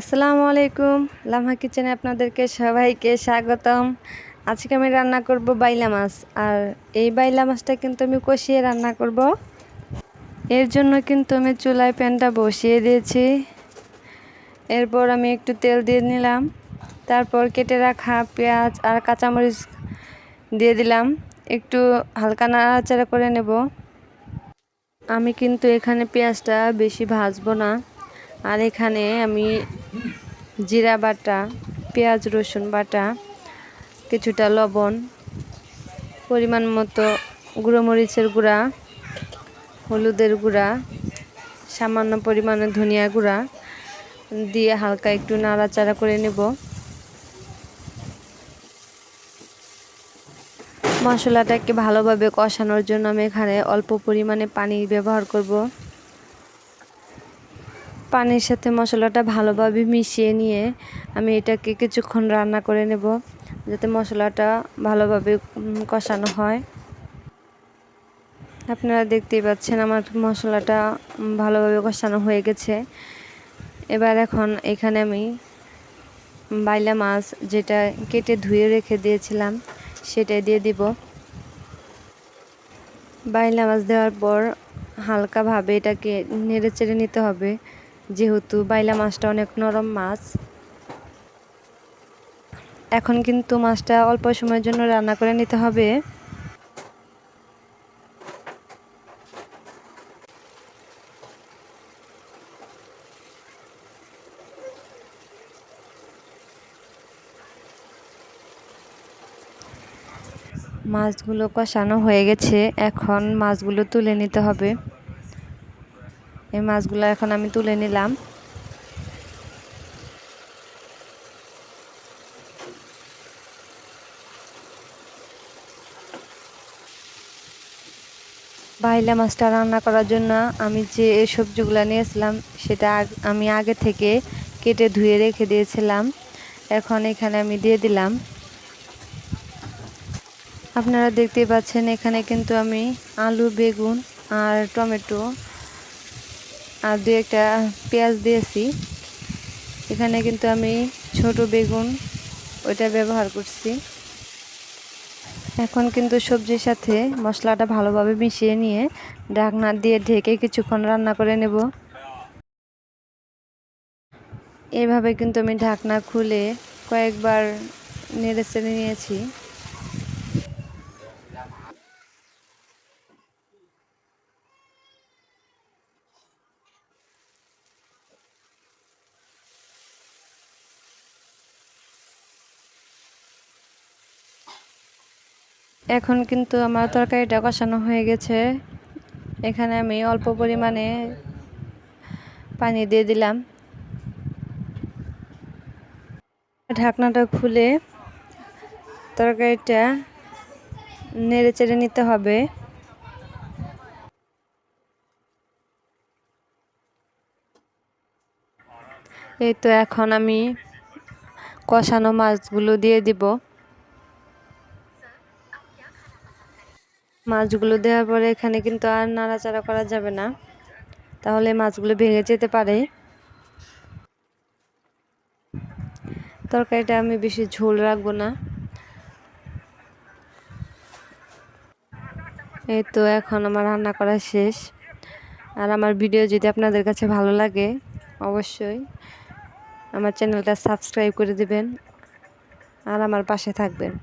আসসালামু আলাইকুম। লামহা কিচেনে আপনাদেরকে সবাইকে স্বাগতম। আজকে আমি রান্না করব বাইলা মাছ। আর এই বাইলা মাছটা কিন্তু আমি কষিয়ে রান্না করব। এর জন্য কিন্তু আমি চুলায় প্যানটা বসিয়ে দিয়েছি। এরপর আমি একটু তেল দিয়ে নিলাম। তারপর কেটে রাখা পেঁয়াজ আর কাঁচামরিচ দিয়ে দিলাম। একটু হালকা নাড়াচাড়া করে নেব। আমি কিন্তু এখানে পেঁয়াজটা বেশি ভাজবো না। আর এখানে আমি জিরা বাটা, পেঁয়াজ রসুন বাটা, কিছুটা লবণ, পরিমাণ মতো গুঁড়ো মরিচের গুঁড়া, হলুদের গুঁড়া, সামান্য পরিমাণে ধনিয়া গুঁড়া দিয়ে হালকা একটু নাড়াচাড়া করে নেব। মশলাটাকে ভালোভাবে কষানোর জন্য আমি এখানে অল্প পরিমাণে পানি ব্যবহার করব। পানির সাথে মশলাটা ভালোভাবে মিশিয়ে নিয়ে আমি এটাকে কিছুক্ষণ রান্না করে নেব, যাতে মশলাটা ভালোভাবে কষানো হয়। আপনারা দেখতেই পাচ্ছেন আমার মশলাটা ভালোভাবে কষানো হয়ে গেছে। এবার এখন এখানে আমি বাইলা মাছ যেটা কেটে ধুয়ে রেখে দিয়েছিলাম সেটা দিয়ে দিব। বাইলা মাছ দেওয়ার পর হালকাভাবে এটাকে নেড়ে চেড়ে নিতে হবে, যেহেতু বাইলা মাছটা অনেক নরম মাছ। এখন কিন্তু মাছটা অল্প সময়ের জন্য রান্না করে নিতে হবে। মাছগুলো কষানো হয়ে গেছে, এখন মাছগুলো তুলে নিতে হবে। এই মাছগুলো এখন আমি তুলে নিলাম। বাইলা মাছটা রান্না করার জন্য আমি যে সবজিগুলো নিয়েছিলাম সেটা আমি আগে থেকে কেটে ধুয়ে রেখে দিয়েছিলাম। এখন এখানে আমি দিয়ে দিলাম। আপনারা দেখতেই পাচ্ছেন এখানে কিন্তু আমি আলু, বেগুন আর টমেটো আর দু একটা পেঁয়াজ দিয়েছি। এখানে কিন্তু আমি ছোট বেগুন ওইটা ব্যবহার করছি। এখন কিন্তু সবজির সাথে মশলাটা ভালোভাবে মিশিয়ে নিয়ে ঢাকনা দিয়ে ঢেকে কিছুক্ষণ রান্না করে নেব। এইভাবে কিন্তু আমি ঢাকনা খুলে কয়েকবার নেড়ে চেড়ে নিয়েছি। এখন কিন্তু আমার তরকারিটা কষানো হয়ে গেছে। এখানে আমি অল্প পরিমাণে পানি দিয়ে দিলাম। ঢাকনাটা খুলে তরকারিটা নেড়ে চেড়ে নিতে হবে। এই তো এখন আমি কষানো মাছগুলো দিয়ে দিব। মাছগুলো দেওয়ার পরে এখানে কিন্তু আর নাড়াচাড়া করা যাবে না, তাহলে মাছগুলো ভেঙে যেতে পারে। তরকারিটা আমি বেশি ঝোল রাখবো না। এই তো এখন আমার রান্না করা শেষ। আর আমার ভিডিও যদি আপনাদের কাছে ভালো লাগে অবশ্যই আমার চ্যানেলটা সাবস্ক্রাইব করে দিবেন আর আমার পাশে থাকবেন।